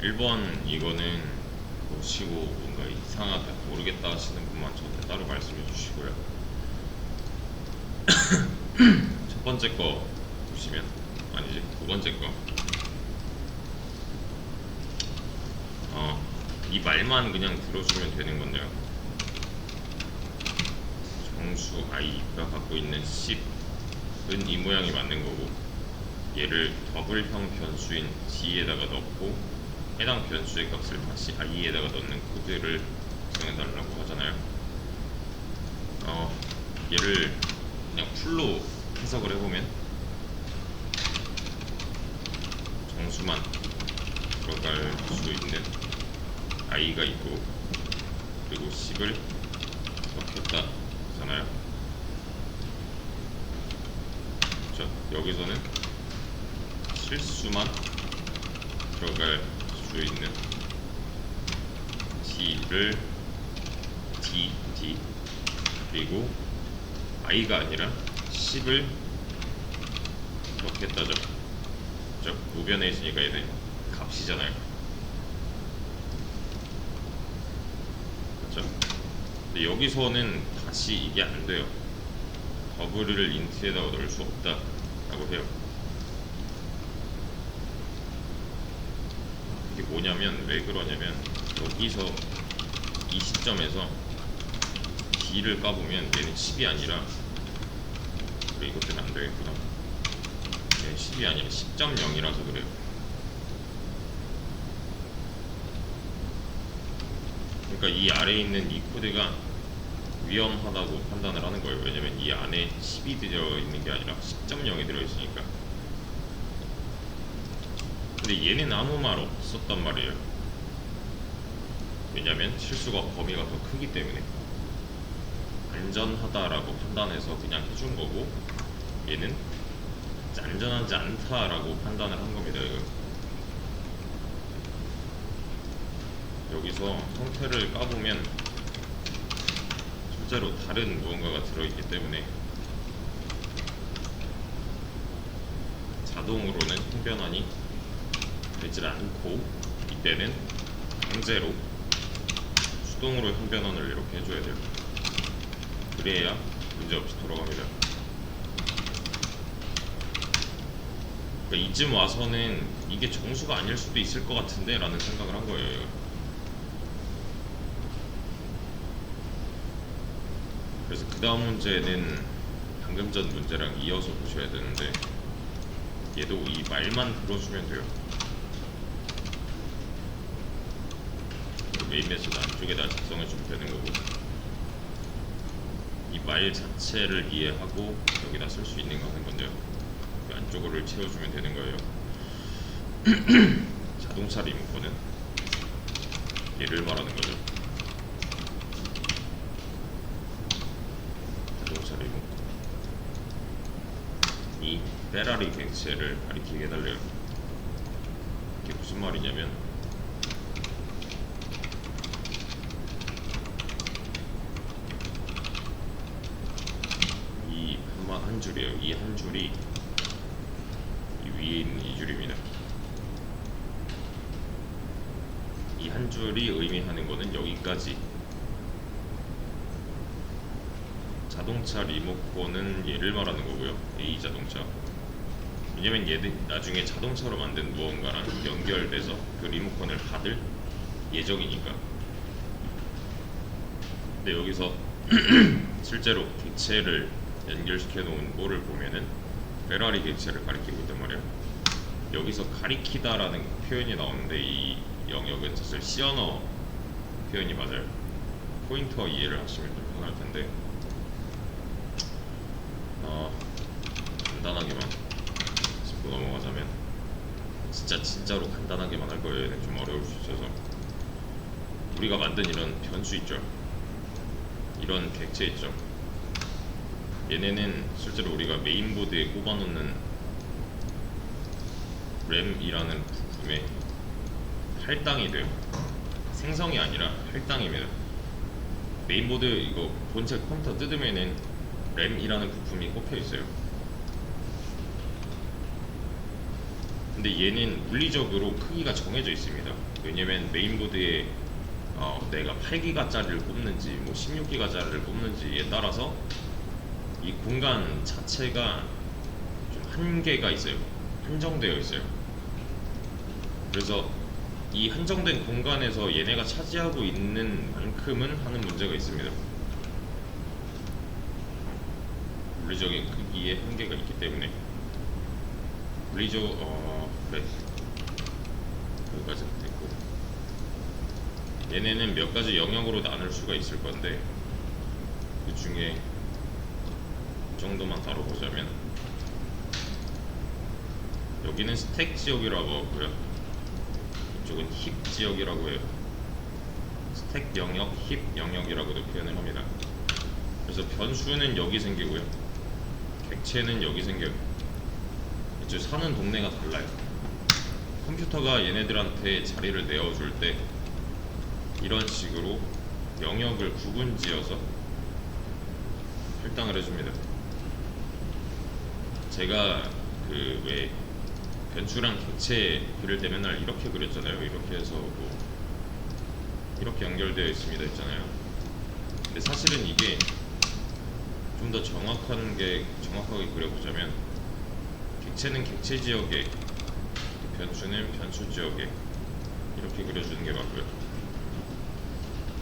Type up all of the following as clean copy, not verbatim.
1번 이거는 보시고 뭔가 이상하다 모르겠다 하시는 분만 저한테 따로 말씀해 주시고요. 첫 번째 거 보시면, 아니지, 두 번째 거, 이 말만 그냥 들어주면 되는 건데요. 정수 i가 갖고 있는 10은 이 모양이 맞는 거고, 얘를 더블형 변수인 d에다가 넣고 해당 변수의 값을 다시 i에다가 넣는 코드를 구성해달라고 하잖아요. 얘를 그냥 풀로 해석을 해보면 정수만 들어갈 수 있는 i가 있고, 그리고 10을 넣겠다 잖아요. 그렇죠? 여기서는 실수만 들어갈 수 있는 d를 d 그리고 i가 아니라 10을 넣겠다죠. 그렇죠? 우변에 있으니까 얘는 값이잖아요. 그렇죠? 근데 여기서는 다시 이게 안 돼요. 더블을 인트에다가 넣을 수 없다 라고 해요. 이게 뭐냐면, 왜 그러냐면, 여기서 이 시점에서 d를 까보면 얘는 10이 아니라, 그래, 이것 때문에 안 되겠구나. 얘는 10이 아니라 10.0이라서 그래요. 그러니까 이 아래에 있는 이 코드가 위험하다고 판단을 하는 거예요. 왜냐면 이 안에 10이 들어있는 게 아니라 10.0이 들어있으니까. 근데 얘는 아무 말 없었단 말이에요. 왜냐면 실수가 범위가 더 크기 때문에 안전하다라고 판단해서 그냥 해준 거고, 얘는 안전하지 않다라고 판단을 한 겁니다. 이거. 여기서 형태를 까보면 실제로 다른 무언가가 들어있기 때문에 자동으로는 형변환이 되질 않고, 이때는 강제로 수동으로 형변환을 이렇게 해줘야 돼요. 그래야 문제없이 돌아갑니다. 그러니까 이쯤 와서는 이게 정수가 아닐 수도 있을 것 같은데 라는 생각을 한 거예요. 그래서 그 다음 문제는 방금 전 문제랑 이어서 보셔야 되는데, 얘도 이 말만 들어주면 돼요. 메인 메소드 안쪽에다 작성해주면 되는 거고, 이 말 자체를 이해하고 여기다 쓸 수 있는 거 하는 건데요. 그 안쪽으로 채워주면 되는 거예요. 자동차 리모컨은 얘를 말하는 거죠. 자동차 리모컨, 이 페라리 객체를 가리키게 해달래요. 이게 무슨 말이냐면, 이 한 줄이에요. 이 한 줄이 이 위에 있는 이 줄입니다. 이 한 줄이 의미하는 거는 여기까지. 자동차 리모컨은 얘를 말하는 거고요. A 자동차. 왜냐면 얘는 나중에 자동차로 만든 무언가랑 연결돼서 그 리모컨을 받을 예정이니까. 근데 여기서 실제로 객체를 연결시켜 놓은 뭐를 보면은 페라리 객체를 가리키고 있단 말이에요. 여기서 가리키다라는 표현이 나오는데, 이 영역은 사실 C 언어 표현이 맞아요. 포인터 이해를 하시면 좀 편할 텐데, 간단하게만 짚고 넘어가자면, 진짜로 간단하게만 할 거예요. 얘는 좀 어려울 수 있어서. 우리가 만든 이런 변수 있죠, 이런 객체 있죠. 얘네는 실제로 우리가 메인보드에 꼽아놓는 램이라는 부품에 할당이 돼요. 생성이 아니라 할당입니다. 메인보드 이거 본체 컴퓨터 뜯으면은 램이라는 부품이 꼽혀 있어요. 근데 얘는 물리적으로 크기가 정해져 있습니다. 왜냐면 메인보드에 내가 8기가짜리를 뽑는지 뭐 16기가짜리를 뽑는지에 따라서 이 공간 자체가 좀 한계가 있어요. 한정되어 있어요. 그래서 이 한정된 공간에서 얘네가 차지하고 있는 만큼은 하는 문제가 있습니다. 물리적인 크기에 한계가 있기 때문에 물리적 그래 여기까지 됐고, 얘네는 몇 가지 영역으로 나눌 수가 있을 건데 그 중에 정도만 다뤄보자면, 여기는 스택 지역이라고 하고요, 이쪽은 힙 지역이라고 해요. 스택 영역, 힙 영역이라고도 표현을 합니다. 그래서 변수는 여기 생기고요, 객체는 여기 생겨요. 이쪽 사는 동네가 달라요. 컴퓨터가 얘네들한테 자리를 내어줄 때 이런 식으로 영역을 구분지어서 할당을 해줍니다. 제가 그 왜 변수랑 객체 그릴 때 맨날 이렇게 그렸잖아요. 이렇게 해서 뭐 이렇게 연결되어 있습니다 했잖아요. 근데 사실은 이게 좀 더 정확하게 그려보자면, 객체는 객체 지역에, 변수는 변수 지역에 이렇게 그려주는 게 맞고요.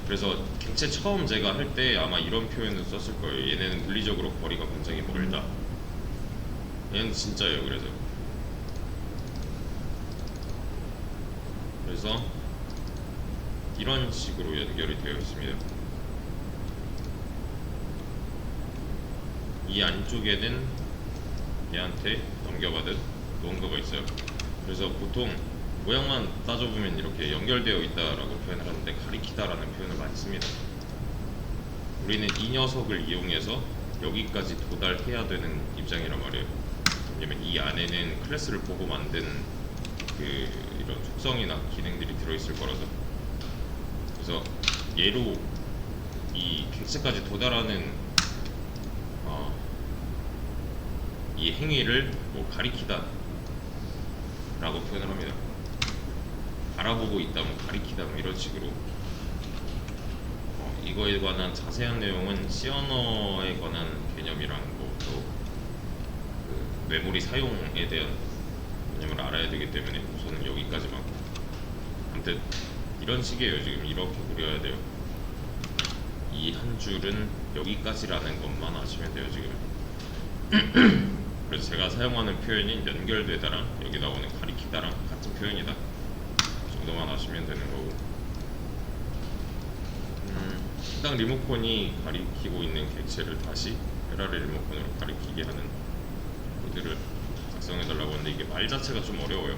그래서 객체 처음 제가 할 때 아마 이런 표현을 썼을 거예요. 얘네는 물리적으로 거리가 굉장히 멀다. 얘는 진짜예요. 그래서 이런 식으로 연결이 되어 있습니다. 이 안쪽에는 얘한테 넘겨받은 무언가가 있어요. 그래서 보통 모양만 따져보면 이렇게 연결되어 있다라고 표현을 하는데, 가리키다라는 표현을 많이 씁니다. 우리는 이 녀석을 이용해서 여기까지 도달해야 되는 입장이란 말이에요. 왜냐면 이 안에는 클래스를 보고 만든 이런 속성이나 기능들이 들어있을 거라서. 그래서 얘로 이 객체까지 도달하는 이 행위를 뭐 가리키다 라고 표현을 합니다. 바라보고 있다, 뭐 가리키다, 뭐 이런 식으로. 이거에 관한 자세한 내용은 C 언어에 관한 개념이랑 또 그 메모리 사용에 대한 개념을 알아야 되기 때문에 우선은 여기까지만. 아무튼 이런 식이에요. 지금 이렇게 그려야 돼요. 이 한 줄은 여기까지라는 것만 아시면 돼요. 지금. 그래서 제가 사용하는 표현이 연결되다랑 여기 나오는 가리키다랑 같은 표현이다 정도만 아시면 되는 거고, 해당 리모컨이 가리키고 있는 객체를 다시 페라리 리모컨으로 가리키게 하는 코드를 작성해달라고 하는데, 이게 말 자체가 좀 어려워요.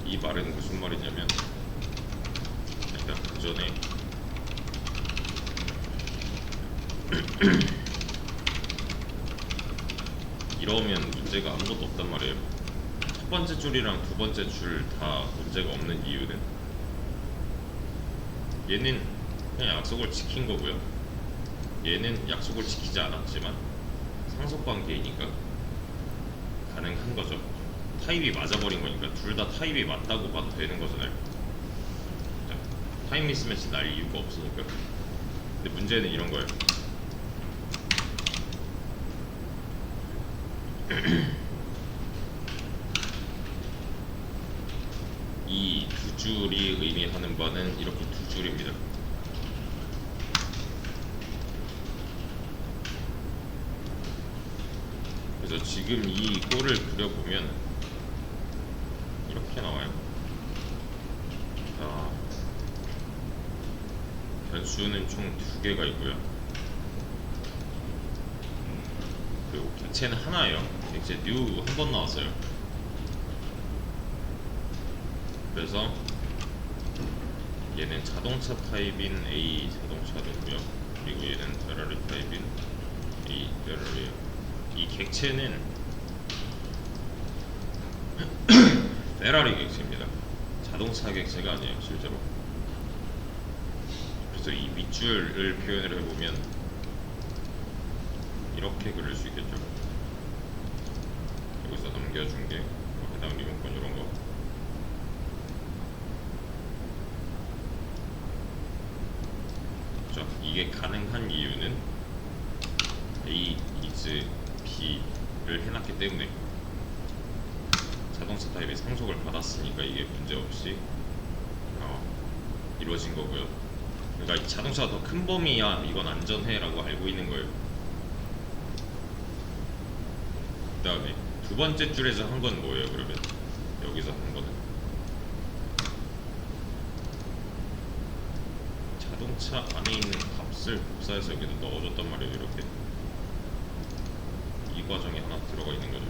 이 말은 무슨 말이냐면, 일단 그 전에 이러면 문제가 아무것도 없단 말이에요. 첫 번째 줄이랑 두 번째 줄 다 문제가 없는 이유는, 얘는 그냥 약속을 지킨 거고요, 얘는 약속을 지키지 않았지만 상속관계이니까 가능한 거죠. 타입이 맞아버린 거니까 둘 다 타입이 맞다고 봐도 되는 거잖아요. 타입 미스매치 날 이유가 없으니까. 근데 문제는 이런 거예요. 이 두 줄이 의미하는 바는 이렇게 두 줄입니다. 그래서 지금 이 꼴을 그려보면 이렇게 나와요. 변수는 총 두 개가 있고요, 그리고 객체는 하나예요. 객체 new 한 번 나왔어요. 그래서 얘는 자동차 타입인 A 자동차도고요, 그리고 얘는 페라리 타입인 A 페라리예요. 이 객체는 페라리 객체입니다. 자동차 객체가 아니에요, 실제로. 그래서 이 밑줄을 표현을 해보면 이렇게 그릴 수 있겠죠. 여기서 넘겨준 게 다음 리모컨 이런 거. 자, 이게 가능한 이유는 A is B를 해놨기 때문에 자동차 타입의 상속을 받았으니까 이게 문제없이 이루어진 거고요. 그러니까 이 자동차가 더 큰 범위야 이건 안전해라고 알고 있는 거예요. 그 다음에 두 번째 줄에서 한 건 뭐예요? 그러면 여기서 한 거는 자동차 안에 있는 값을 복사해서 여기다 넣어줬단 말이에요. 이렇게 이 과정이 하나 들어가 있는 거죠.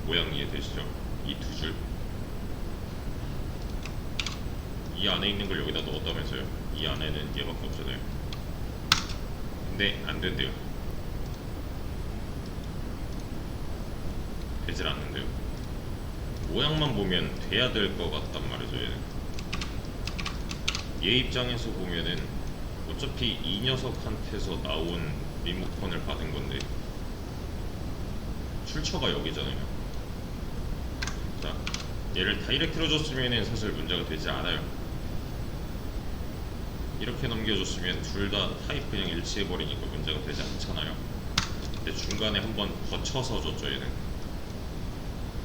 모양 이해되시죠? 이 두 줄, 이 안에 있는 걸 여기다 넣었다면서요. 이 안에는 얘밖에 없잖아요. 근데 안 된대요. 되질 않는데요. 모양만 보면 돼야 될 것 같단 말이죠. 얘는. 얘 입장에서 보면은 어차피 이 녀석한테서 나온 리모컨을 받은 건데 출처가 여기잖아요. 자, 얘를 다이렉트로 줬으면은 사실 문제가 되지 않아요. 이렇게 넘겨줬으면 둘 다 타입 그냥 일치해버리니까 문제가 되지 않잖아요. 근데 중간에 한번 거쳐서 줬죠. 얘는.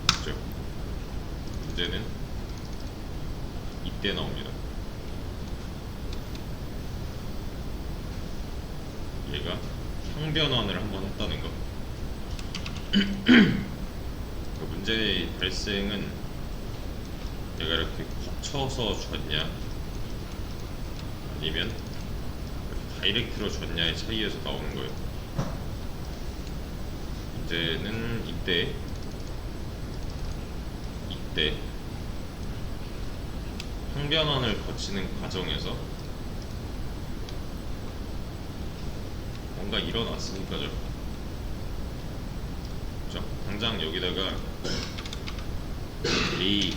그죠? 문제는 이때 나옵니다. 얘가 형변환을 한번 했다는 거. 그 문제의 발생은 얘가 이렇게 거쳐서 줬냐 아니면 다이렉트로 줬냐의 차이에서 나오는 거예요. 문제는 이때 형변환을 거치는 과정에서 뭔가 일어났으니까죠. 자, 당장 여기다가 A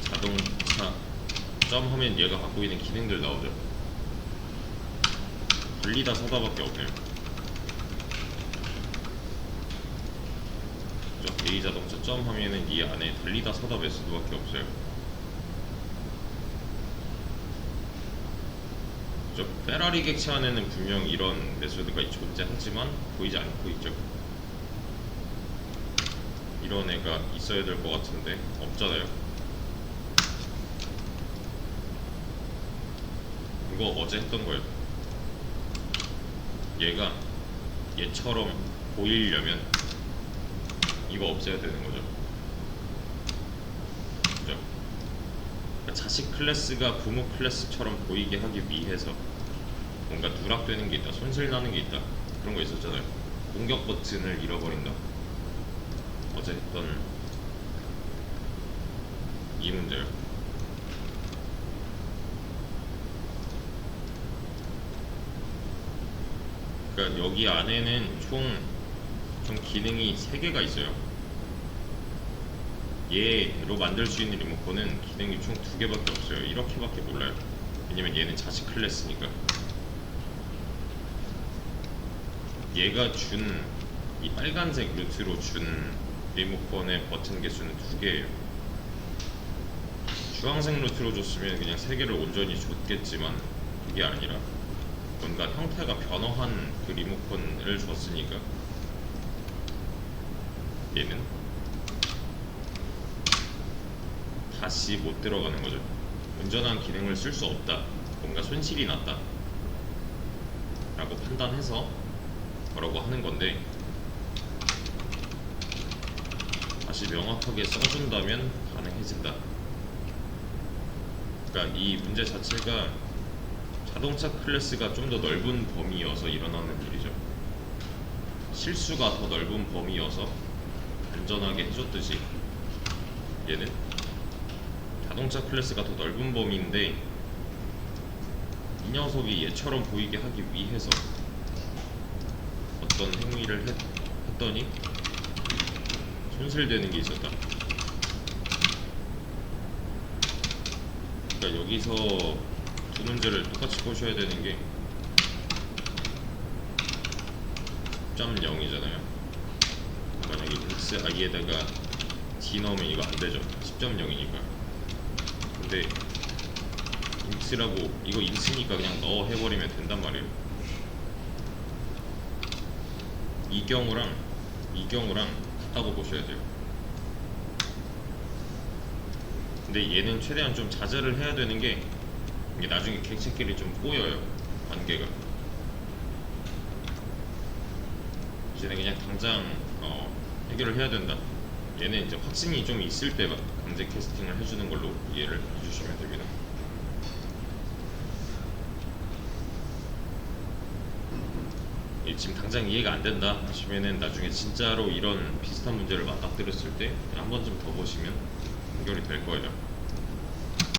자동차 점 하면 얘가 갖고 있는 기능들 나오죠. 달리다 서다밖에 없네요. 자, A 자동차 점 하면은 이 안에 달리다 서다 메소드밖에 없어요. 저 페라리 객체 안에는 분명 이런 메소드가 존재하지만 보이지 않고 있죠. 이런 애가 있어야 될 것 같은데 없잖아요. 이거 어제 했던 거예요. 얘가 얘처럼 보이려면 이거 없애야 되는 거죠. 그죠? 그러니까 자식 클래스가 부모 클래스처럼 보이게 하기 위해서 뭔가 누락되는 게 있다, 손실 나는 게 있다, 그런 거 있었잖아요. 공격 버튼을 잃어버린다. 어제 했던 이 문제요. 그러니까 여기 안에는 총 기능이 3개가 있어요. 얘로 만들 수 있는 리모컨은 기능이 총 2개밖에 없어요. 이렇게밖에 몰라요. 왜냐면 얘는 자식 클래스니까. 얘가 준 이 빨간색 루트로 준 리모컨의 버튼 개수는 2개예요. 주황색 루트로 줬으면 그냥 3개를 온전히 줬겠지만 그게 아니라 뭔가 형태가 변화한 그 리모컨을 줬으니까 얘는 다시 못 들어가는 거죠. 온전한 기능을 쓸 수 없다, 뭔가 손실이 났다 라고 판단해서 뭐라고 하는 건데, 다시 명확하게 써준다면 가능해진다. 그러니까 이 문제 자체가 자동차 클래스가 좀 더 넓은 범위여서 일어나는 일이죠. 실수가 더 넓은 범위여서 안전하게 해줬듯이 얘는 자동차 클래스가 더 넓은 범위인데 이 녀석이 얘처럼 보이게 하기 위해서 어떤 행위를 했더니 손실되는 게 있었다. 그러니까 여기서 두 문제를 똑같이 보셔야 되는 게 10.0이잖아요. 만약에 xi에다가 D 넣으면 이거 안 되죠. 10.0이니까. 근데 인트라고 이거 인트니까 그냥 넣어 해버리면 된단 말이에요. 이 경우랑 같다고 보셔야 돼요. 근데 얘는 최대한 좀 자제를 해야 되는 게 이게 나중에 객체끼리 좀 꼬여요. 관계가. 이제는 그냥 당장 해결을 해야 된다. 얘는 이제 확신이 좀 있을 때 강제 캐스팅을 해주는 걸로 이해를 해주시면 됩니다. 지금 당장 이해가 안 된다 하시면은 나중에 진짜로 이런 비슷한 문제를 맞닥뜨렸을 때 한 번쯤 더 보시면 해결이 될 거예요.